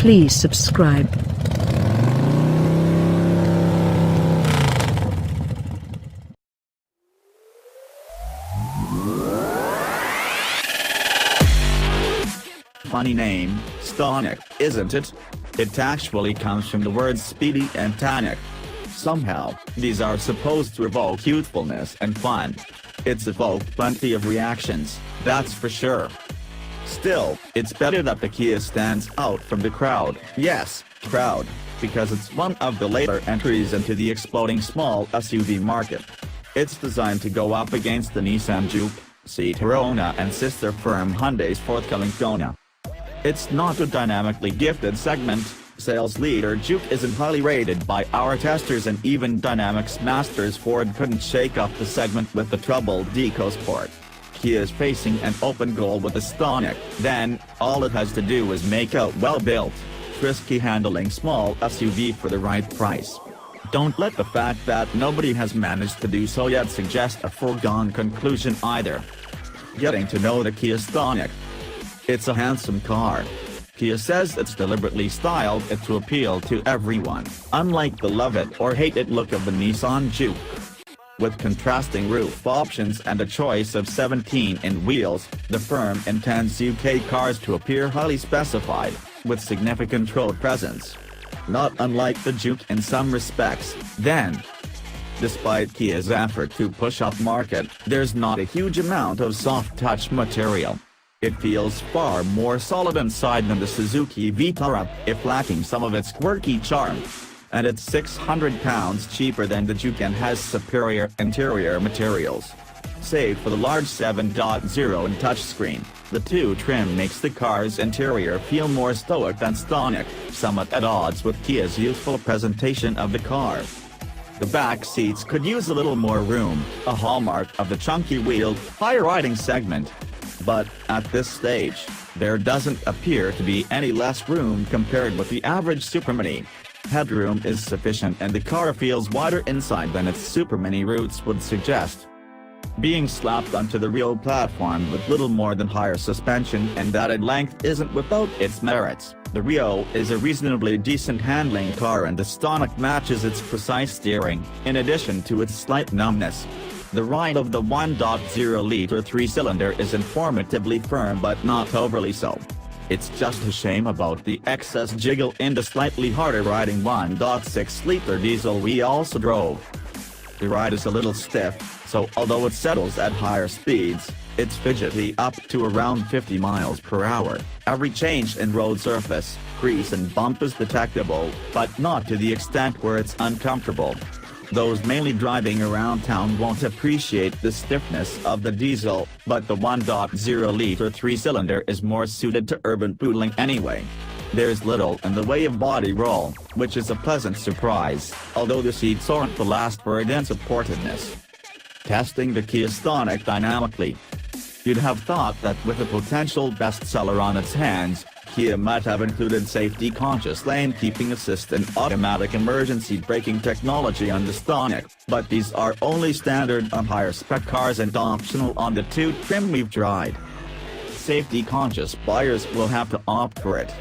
Please subscribe. Funny name, Stonic, isn't it? It actually comes from the words speedy and tonic. Somehow, these are supposed to evoke youthfulness and fun. It's evoked plenty of reactions, that's for sure. Still, it's better that the Kia stands out from the crowd, yes, crowd, because it's one of the later entries into the exploding small SUV market. It's designed to go up against the Nissan Juke, Arona and sister firm Hyundai's forthcoming Kona. It's not a dynamically gifted segment. Sales leader Juke isn't highly rated by our testers, and even Dynamics Masters Ford couldn't shake up the segment with the troubled EcoSport. Kia is facing an open goal with the Stonic, then, all it has to do is make a well-built, frisky handling small SUV for the right price. Don't let the fact that nobody has managed to do so yet suggest a foregone conclusion either. Getting to know the Kia Stonic. It's a handsome car. Kia says it's deliberately styled it to appeal to everyone, unlike the love it or hate it look of the Nissan Juke. With contrasting roof options and a choice of 17-inch wheels, the firm intends UK cars to appear highly specified, with significant road presence. Not unlike the Juke in some respects, then. Despite Kia's effort to push up market, there's not a huge amount of soft-touch material. It feels far more solid inside than the Suzuki Vitara, if lacking some of its quirky charm. And it's £600 cheaper than the Juke and has superior interior materials. Save for the large 7.0-inch touchscreen, the two trim makes the car's interior feel more stoic than Stonic, somewhat at odds with Kia's youthful presentation of the car. The back seats could use a little more room, a hallmark of the chunky-wheeled, high-riding segment. But, at this stage, there doesn't appear to be any less room compared with the average Supermini. Headroom is sufficient and the car feels wider inside than its Supermini roots would suggest. Being slapped onto the real platform with little more than higher suspension and added length isn't without its merits. The Rio is a reasonably decent handling car and the Stonic matches its precise steering, in addition to its slight numbness. The ride of the 1.0-liter three-cylinder is informatively firm but not overly so. It's just a shame about the excess jiggle in the slightly harder-riding 1.6-liter diesel we also drove. The ride is a little stiff, so although it settles at higher speeds, it's fidgety up to around 50 miles per hour. Every change in road surface, crease and bump is detectable, but not to the extent where it's uncomfortable. Those mainly driving around town won't appreciate the stiffness of the diesel, but the 1.0-liter three-cylinder is more suited to urban poodling anyway. There's little in the way of body roll, which is a pleasant surprise, although the seats aren't the last word in supportiveness. Testing the Kia Stonic dynamically. You'd have thought that with a potential bestseller on its hands, Kia might have included safety-conscious lane-keeping assist and automatic emergency braking technology on the Stonic, but these are only standard on higher-spec cars and optional on the two trim we've tried. Safety-conscious buyers will have to opt for it.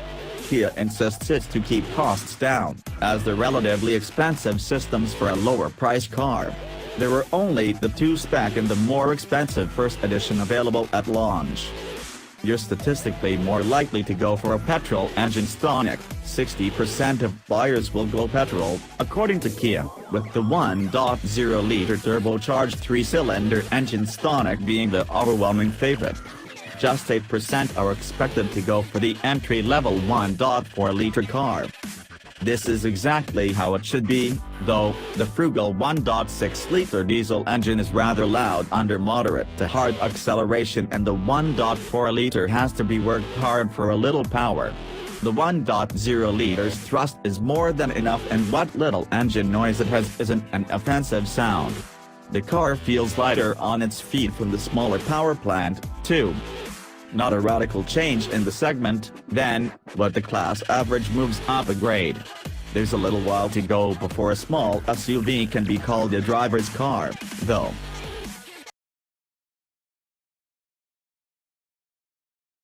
Kia insists it's to keep costs down, as they're relatively expensive systems for a lower-priced car. There were only the two-spec and the more expensive first edition available at launch. You're statistically more likely to go for a petrol-engine Stonic. 60% of buyers will go petrol, according to Kia, with the 1.0-liter turbocharged three-cylinder engine Stonic being the overwhelming favorite. Just 8% are expected to go for the entry-level 1.4-liter car. This is exactly how it should be, though. The frugal 1.6-liter diesel engine is rather loud under moderate to hard acceleration, and the 1.4-liter has to be worked hard for a little power. The 1.0-liter's thrust is more than enough, and what little engine noise it has isn't an offensive sound. The car feels lighter on its feet from the smaller power plant, too. Not a radical change in the segment, then, but the class average moves up a grade. There's a little while to go before a small SUV can be called a driver's car, though.